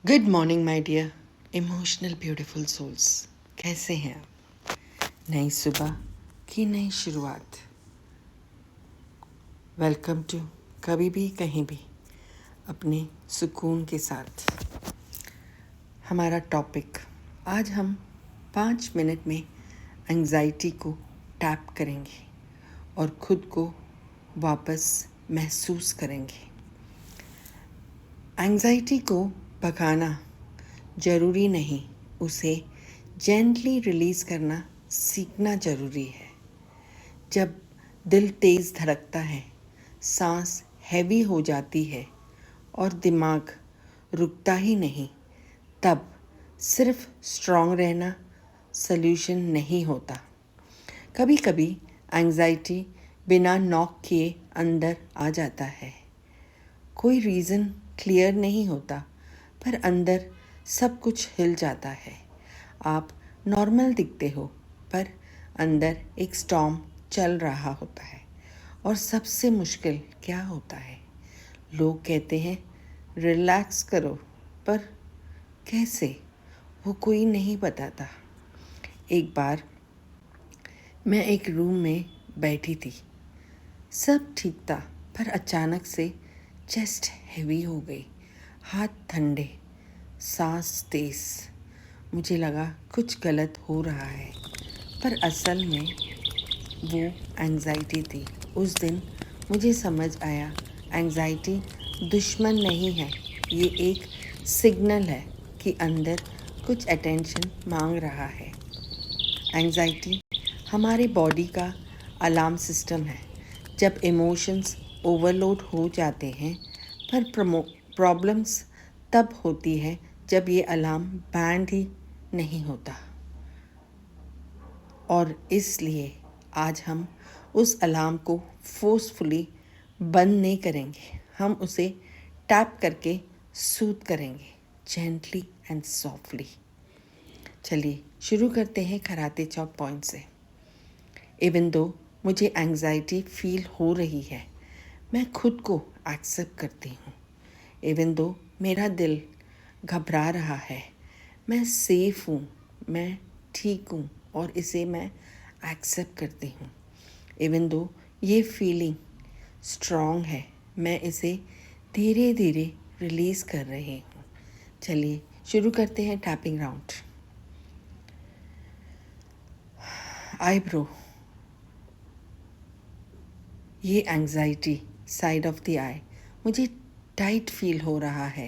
Good morning my dear emotional beautiful souls. कैसे हैं आप? नई सुबह की नई शुरुआत। वेलकम टू कभी भी कहीं भी अपने सुकून के साथ। हमारा टॉपिक आज हम 5 मिनट में एंजाइटी को टैप करेंगे और खुद को वापस महसूस करेंगे। एंजाइटी को भगाना ज़रूरी नहीं, उसे जेंटली रिलीज़ करना सीखना ज़रूरी है। जब दिल तेज़ धड़कता है, सांस हैवी हो जाती है और दिमाग रुकता ही नहीं, तब सिर्फ स्ट्रॉन्ग रहना सल्यूशन नहीं होता। कभी कभी एंजाइटी बिना नॉक किए अंदर आ जाता है। कोई रीज़न क्लियर नहीं होता, पर अंदर सब कुछ हिल जाता है। आप नॉर्मल दिखते हो, पर अंदर एक स्टॉर्म चल रहा होता है। और सबसे मुश्किल क्या होता है? लोग कहते हैं रिलैक्स करो, पर कैसे, वो कोई नहीं बताता। एक बार मैं एक रूम में बैठी थी, सब ठीक था, पर अचानक से चेस्ट हैवी हो गई, हाथ ठंडे, सांस तेज। मुझे लगा कुछ गलत हो रहा है, पर असल में वो एंजाइटी थी। उस दिन मुझे समझ आया, एंजाइटी दुश्मन नहीं है, ये एक सिग्नल है कि अंदर कुछ अटेंशन मांग रहा है। एंजाइटी हमारे बॉडी का अलार्म सिस्टम है। जब इमोशंस ओवरलोड हो जाते हैं, पर प्रॉब्लम्स तब होती है जब ये अलार्म बैंड ही नहीं होता। और इसलिए आज हम उस अलार्म को फोर्सफुली बंद नहीं करेंगे, हम उसे टैप करके सूद करेंगे, जेंटली एंड सॉफ्टली। चलिए शुरू करते हैं कराते चॉप पॉइंट से। इवन दो मुझे एंजाइटी फील हो रही है, मैं खुद को एक्सेप्ट करती हूँ। इवन दो मेरा दिल घबरा रहा है, मैं सेफ हूँ, मैं ठीक हूँ और इसे मैं एक्सेप्ट करती हूँ। इवन दो ये फीलिंग स्ट्रॉन्ग है, मैं इसे धीरे धीरे रिलीज़ कर रही हूँ। चलिए शुरू करते हैं टैपिंग राउंड। आईब्रो, ये एंजाइटी साइड ऑफ द आई, मुझे टाइट फील हो रहा है।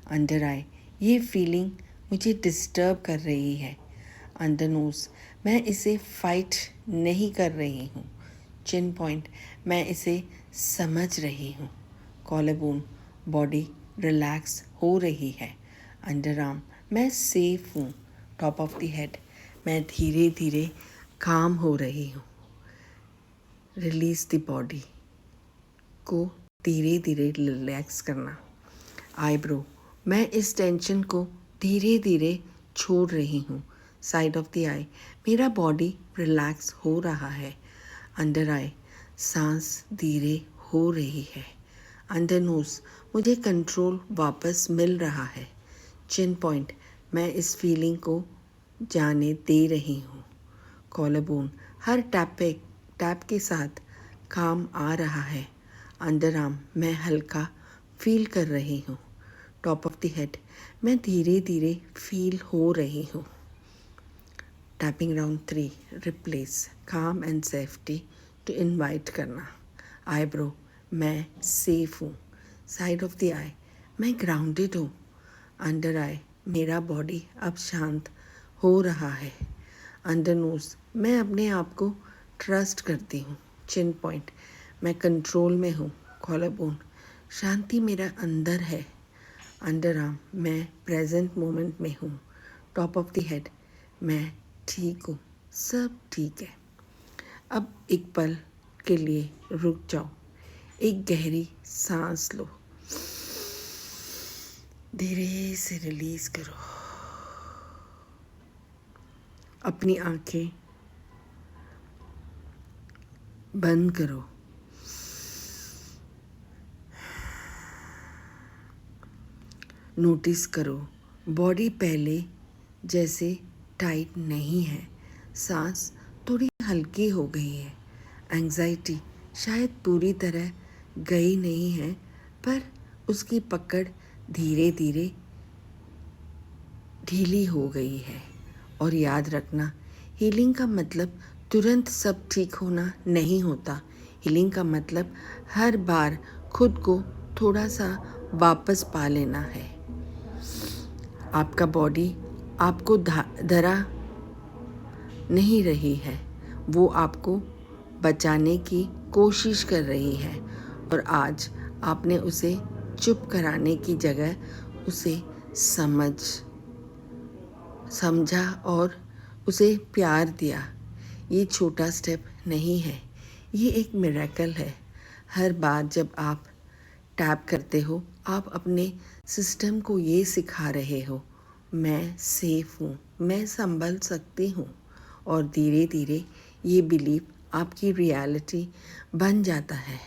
अंडर आई, ये फीलिंग मुझे डिस्टर्ब कर रही है। अंडर नोज, मैं इसे फाइट नहीं कर रही हूँ। चिन पॉइंट, मैं इसे समझ रही हूँ। कॉलर बोन, बॉडी रिलैक्स हो रही है। अंडर आर्म, मैं सेफ हूँ। टॉप ऑफ द हेड, मैं धीरे धीरे काम हो रही हूँ। रिलीज द बॉडी को धीरे धीरे रिलैक्स करना। आईब्रो, मैं इस टेंशन को धीरे धीरे छोड़ रही हूँ। साइड ऑफ द आई, मेरा बॉडी रिलैक्स हो रहा है। अंडर आई, सांस धीरे हो रही है। अंडर नोज, मुझे कंट्रोल वापस मिल रहा है। चिन पॉइंट, मैं इस फीलिंग को जाने दे रही हूँ। कॉलर बोन, हर टैप के साथ काम आ रहा है। अंडर आर्म, मैं हल्का फील कर रही हूँ। टॉप ऑफ द हेड, मैं धीरे धीरे फील हो रही हूँ। टैपिंग राउंड 3, रिप्लेस काम एंड सेफ्टी टू इनवाइट करना। आईब्रो, मैं सेफ हूँ। साइड ऑफ द आई, मैं ग्राउंडेड हूँ। अंडर आई, मेरा बॉडी अब शांत हो रहा है। अंडर नोज, मैं अपने आप को ट्रस्ट करती हूँ। चिन पॉइंट, मैं कंट्रोल में हूँ। कॉलर बोन, शांति मेरा अंदर है। अंडर आर्म, मैं प्रेजेंट मोमेंट में हूँ। टॉप ऑफ द हेड, मैं ठीक हूँ, सब ठीक है। अब एक पल के लिए रुक जाओ, एक गहरी सांस लो, धीरे से रिलीज करो। अपनी आंखें बंद करो। नोटिस करो, बॉडी पहले जैसे टाइट नहीं है, सांस थोड़ी हल्की हो गई है। एंग्जाइटी शायद पूरी तरह गई नहीं है, पर उसकी पकड़ धीरे धीरे ढीली हो गई है। और याद रखना, हीलिंग का मतलब तुरंत सब ठीक होना नहीं होता। हीलिंग का मतलब हर बार खुद को थोड़ा सा वापस पा लेना है। आपका बॉडी आपको धरा नहीं रही है, वो आपको बचाने की कोशिश कर रही है। और आज आपने उसे चुप कराने की जगह उसे समझा और उसे प्यार दिया। ये छोटा स्टेप नहीं है, ये एक मिरेकल है। हर बार जब आप टैप करते हो, आप अपने सिस्टम को ये सिखा रहे हो, मैं सेफ हूँ, मैं संभल सकती हूँ। और धीरे धीरे ये बिलीव आपकी रियलिटी बन जाता है।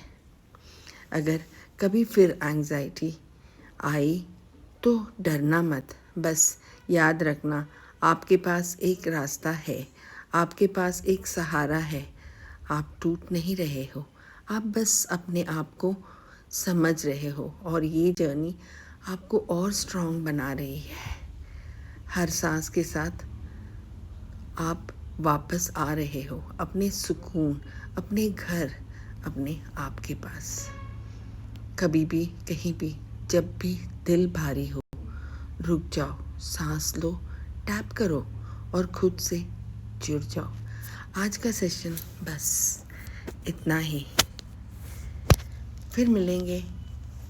अगर कभी फिर एंग्जाइटी आई तो डरना मत, बस याद रखना आपके पास एक रास्ता है, आपके पास एक सहारा है। आप टूट नहीं रहे हो, आप बस अपने आप को समझ रहे हो। और ये जर्नी आपको और स्ट्रॉन्ग बना रही है। हर सांस के साथ आप वापस आ रहे हो अपने सुकून, अपने घर, अपने आप के पास। कभी भी कहीं भी जब भी दिल भारी हो, रुक जाओ, सांस लो, टैप करो और खुद से जुड़ जाओ। आज का सेशन बस इतना ही। फिर मिलेंगे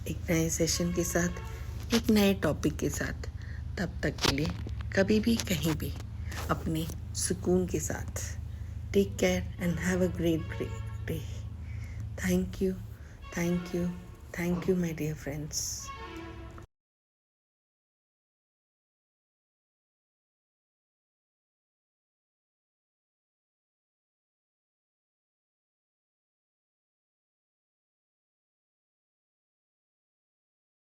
एक नए सेशन के साथ, एक नए टॉपिक के साथ। तब तक के लिए कभी भी कहीं भी अपने सुकून के साथ take care and have a great day. Thank you, thank you, thank you my dear friends.